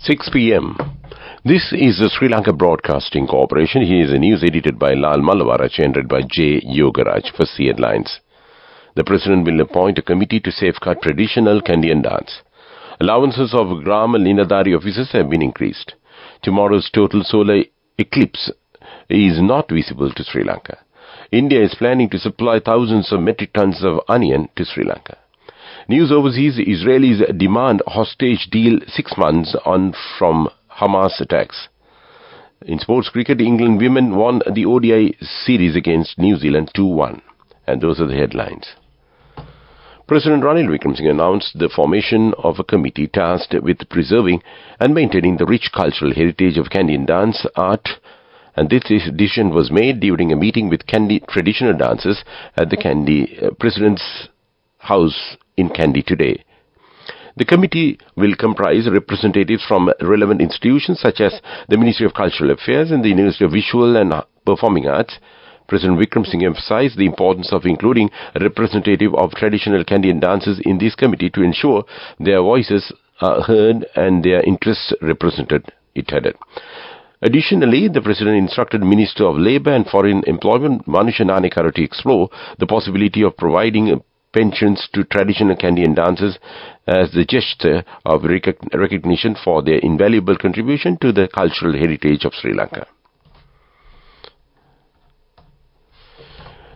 6 p.m. This is the Sri Lanka Broadcasting Corporation. Here is a news edited by Lal Mallavarach and read by J. Yogaraj for C headlines. The President will appoint a committee to safeguard traditional Kandyan dance. Allowances of Grama Linadari officers have been increased. Tomorrow's total solar eclipse is not visible to Sri Lanka. India is planning to supply thousands of metric tons of onion to Sri Lanka. News overseas, Israelis demand hostage deal 6 months on from Hamas attacks. In sports cricket, England women won the ODI series against New Zealand 2-1. And those are the headlines. President Ranil Wickremesinghe announced the formation of a committee tasked with preserving and maintaining the rich cultural heritage of Kandyan dance art, and this decision was made during a meeting with Kandy traditional dancers at the Kandy President's House in Kandy today. The committee will comprise representatives from relevant institutions such as the Ministry of Cultural Affairs and the University of Visual and Performing Arts. President Wickremesinghe emphasized the importance of including a representative of traditional Kandyan dancers in this committee to ensure their voices are heard and their interests represented, it added. Additionally, the President instructed Minister of Labour and Foreign Employment Manusha Nanekara to explore the possibility of providing pensions to traditional Kandyan dancers as the gesture of recognition for their invaluable contribution to the cultural heritage of Sri Lanka.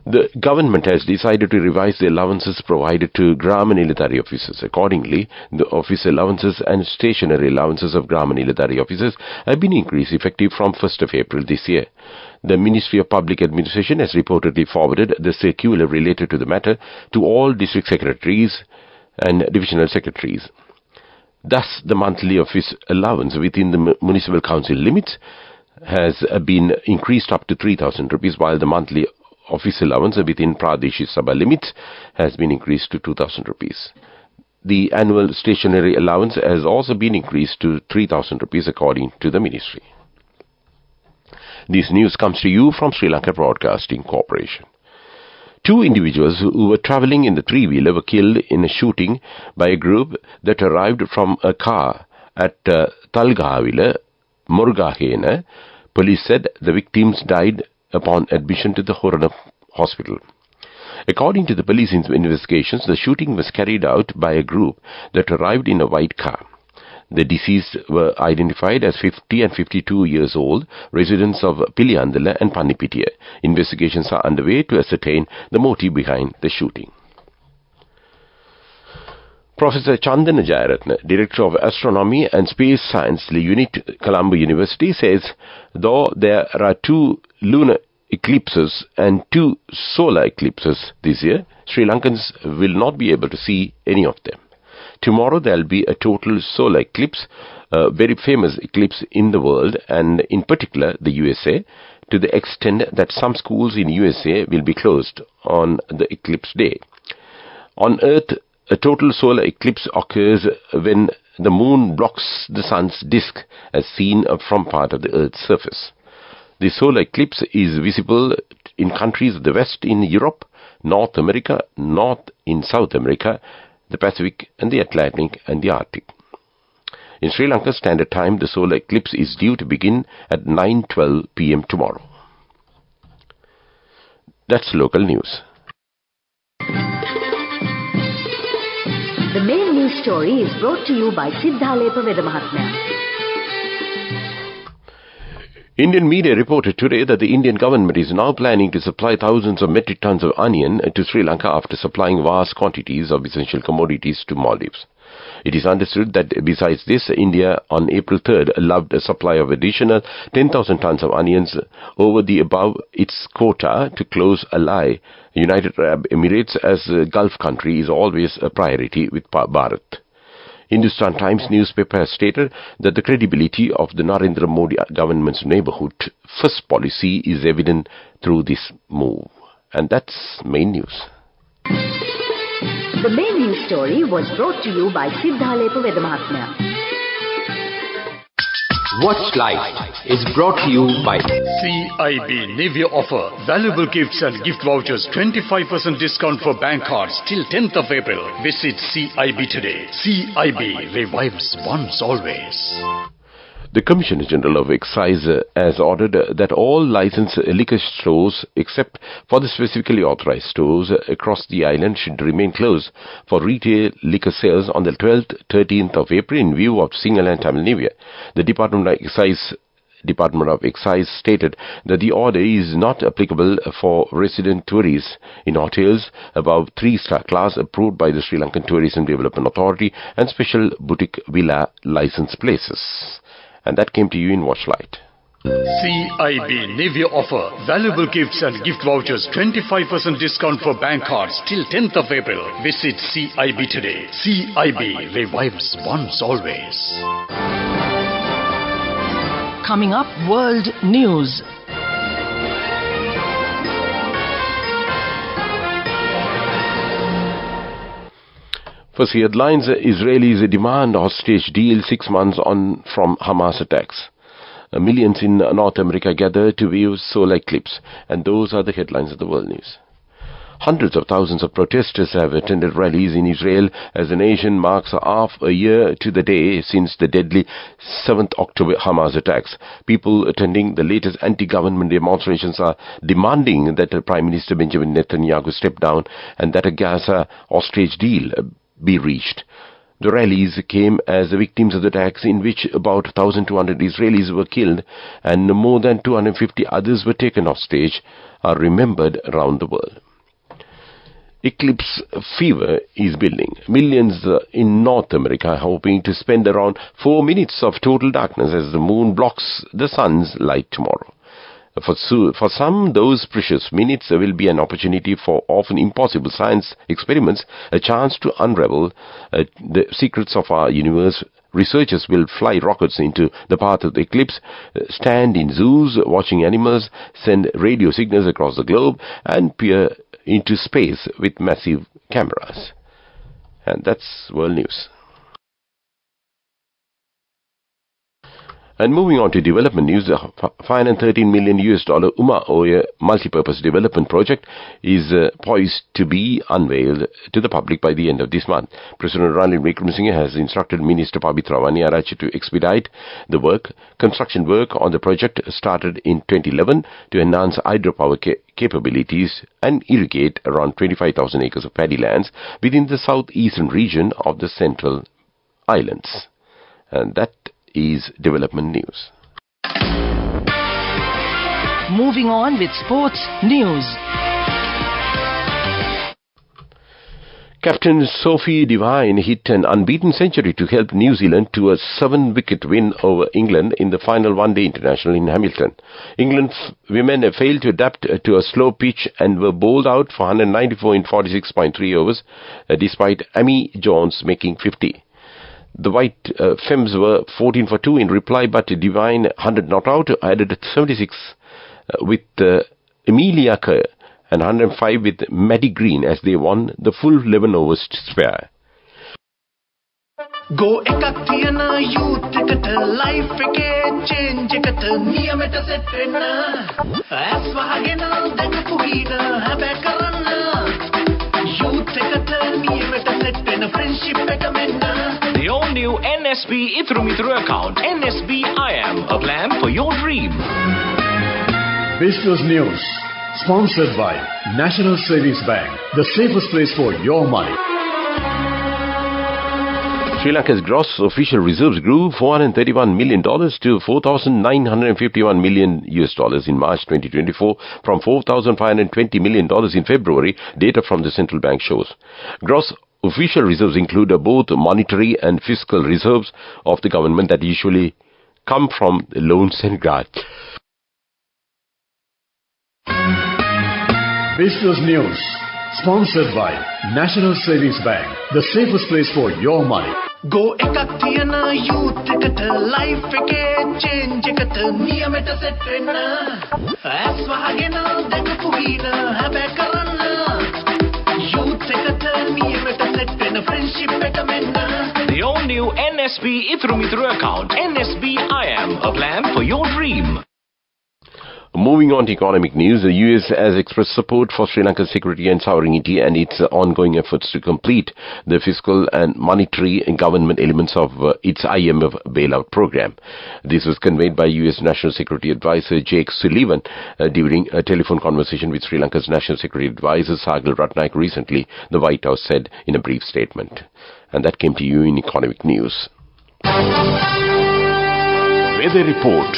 The government has decided to revise the allowances provided to Grama Niladhari officers. Accordingly, the office allowances and stationary allowances of Grama Niladhari officers have been increased effective from 1st of April this year. The Ministry of Public Administration has reportedly forwarded the circular related to the matter to all district secretaries and divisional secretaries. Thus, the monthly office allowance within the municipal council limits has been increased up to 3,000 rupees, while the monthly office allowance within Pradesh Sabha limits has been increased to 2,000 rupees. The annual stationery allowance has also been increased to 3,000 rupees according to the ministry. This news comes to you from Sri Lanka Broadcasting Corporation. 2 individuals who were travelling in the three-wheeler were killed in a shooting by a group that arrived from a car at Talgavila, Murgahena. Police said the victims died upon admission to the Horana hospital. According to the police investigations, the shooting was carried out by a group that arrived in a white car. The deceased were identified as 50 and 52 years old, residents of Piliandala and Pannipitiya. Investigations are underway to ascertain the motive behind the shooting. Professor Chandana Jayaratne, Director of Astronomy and Space Science Unit, Colombo University, says though there are 2 lunar eclipses and 2 solar eclipses this year, Sri Lankans will not be able to see any of them. Tomorrow there will be a total solar eclipse, a very famous eclipse in the world and in particular the USA, to the extent that some schools in USA will be closed on the eclipse day. On Earth, a total solar eclipse occurs when the moon blocks the sun's disk as seen from part of the Earth's surface. The solar eclipse is visible in countries of the West in Europe, North America, North in South America, the Pacific and the Atlantic and the Arctic. In Sri Lanka Standard Time, the solar eclipse is due to begin at 9:12 p.m. tomorrow. That's local news. The main news story is brought to you by Sinhala Mahatmya. Indian media reported today that the Indian government is now planning to supply thousands of metric tons of onion to Sri Lanka after supplying vast quantities of essential commodities to Maldives. It is understood that besides this, India on April 3rd allowed a supply of additional 10,000 tons of onions over the above its quota to close ally. United Arab Emirates as a Gulf country is always a priority with Bharat. Hindustan Times newspaper has stated that the credibility of the Narendra Modi government's neighbourhood first policy is evident through this move. And that's main news. The main news story was brought to you by Sinhala Mahatmya. Watch Live is brought to you by CIB New Year offer. Valuable gifts and gift vouchers. 25% discount for bank cards till 10th of April. Visit CIB today. CIB revives once always. The Commissioner General of Excise has ordered that all licensed liquor stores, except for the specifically authorized stores across the island, should remain closed for retail liquor sales on the 12th, 13th of April in view of Sinhala and Tamil New Year. The Department of Excise stated that the order is not applicable for resident tourists in hotels above 3-star class approved by the Sri Lankan Tourism Development Authority and special boutique villa license places. And that came to you in Watchlight. CIB New Year offer. Valuable gifts and gift vouchers. 25% discount for bank cards till 10th of April. Visit CIB today. CIB revives once always. Coming up, World News. First headlines, Israelis demand hostage deal 6 months on from Hamas attacks. Millions in North America gather to view solar eclipse. And those are the headlines of the world news. Hundreds of thousands of protesters have attended rallies in Israel as the nation marks half a year to the day since the deadly 7th October Hamas attacks. People attending the latest anti-government demonstrations are demanding that Prime Minister Benjamin Netanyahu step down and that a Gaza hostage deal be reached. The rallies came as the victims of the attacks in which about 1,200 Israelis were killed and more than 250 others were taken hostage are remembered around the world. Eclipse fever is building. Millions in North America are hoping to spend around 4 minutes of total darkness as the moon blocks the sun's light tomorrow. For some, those precious minutes will be an opportunity for often impossible science experiments, a chance to unravel the secrets of our universe. Researchers will fly rockets into the path of the eclipse, stand in zoos watching animals, send radio signals across the globe, and peer into space with massive cameras. And that's world news. And moving on to development news, the $513 million Uma Oya multipurpose development project is poised to be unveiled to the public by the end of this month. President Ranil Wickremesinghe has instructed Minister Pabitra Waniarachchi to expedite the work. Construction work on the project started in 2011 to enhance hydropower capabilities and irrigate around 25,000 acres of paddy lands within the southeastern region of the Central Islands. And that is development news. Moving on with sports news. Captain Sophie Devine hit an unbeaten century to help New Zealand to a 7-wicket win over England in the final one-day international in Hamilton. England women failed to adapt to a slow pitch and were bowled out for 194 in 46.3 overs, despite Amy Jones making 50. The White Femmes were 14 for 2 in reply, but Devine 100 not out, added 76 with Emilia Kerr and 105 with Maddie Green as they won the full 11 overs spare. Go ekak thiyana youth eකට life එකේ change එකට නියමෙට set වෙන්න ඇස් වහගෙන දැකපු ගීන හැබැයි කරන්න youth එකට නියමෙට set වෙන friendship එක මෙන්න. The all-new NSB Ithru Mithru account, NSB IAM, a plan for your dream. Business news. Sponsored by National Savings Bank, the safest place for your money. Sri Lanka's gross official reserves grew $431 million to $4,951 million in March 2024 from $4,520 million in February, data from the central bank shows. Gross official reserves include both monetary and fiscal reserves of the government that usually come from loans and grants. Business news. Sponsored by National Savings Bank, the safest place for your money. Go ekak thiyana youth eකට life එකේ change එකට නියමෙට set වෙන්න ඇස් වහගෙන දැකපු ගීන හැබැයි කරන්න youth එකට නියමෙට set වෙන friendship එක මෙන්න. The all-new NSB Ithru Mithru account, NSB IAM, a plan for your dream. Moving on to economic news, the US has expressed support for Sri Lanka's security and sovereignty and its ongoing efforts to complete the fiscal and monetary and government elements of its IMF bailout program. This was conveyed by US National Security Advisor Jake Sullivan during a telephone conversation with Sri Lanka's National Security Advisor Sagal Ratnaik recently, the White House said in a brief statement. And that came to you in economic news. Weather report.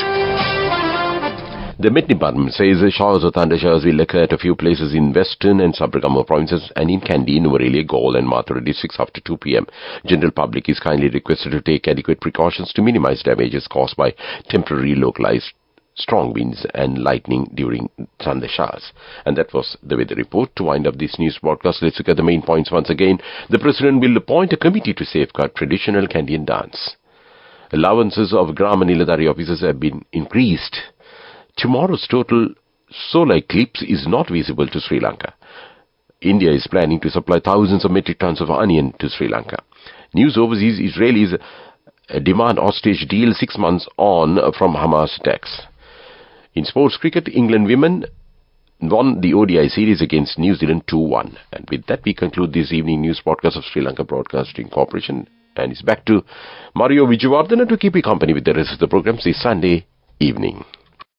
The Met Department says showers or thundershowers will occur at a few places in western and sub-Brahma provinces and in Kandy, Nuwara, Galle and Mathura districts after 2 p.m. General public is kindly requested to take adequate precautions to minimize damages caused by temporary localized strong winds and lightning during thundershowers. And that was the weather report. To wind up this news broadcast, let's look at the main points once again. The President will appoint a committee to safeguard traditional Kandyan dance. Allowances of Gram and Iladari officers have been increased. Tomorrow's total solar eclipse is not visible to Sri Lanka. India is planning to supply thousands of metric tons of onion to Sri Lanka. News overseas, Israelis demand hostage deal 6 months on from Hamas attacks. In sports cricket, England women won the ODI series against New Zealand 2-1. And with that, we conclude this evening news podcast of Sri Lanka Broadcasting Corporation. And it's back to Mario Vijayawardena to keep you company with the rest of the programs this Sunday evening.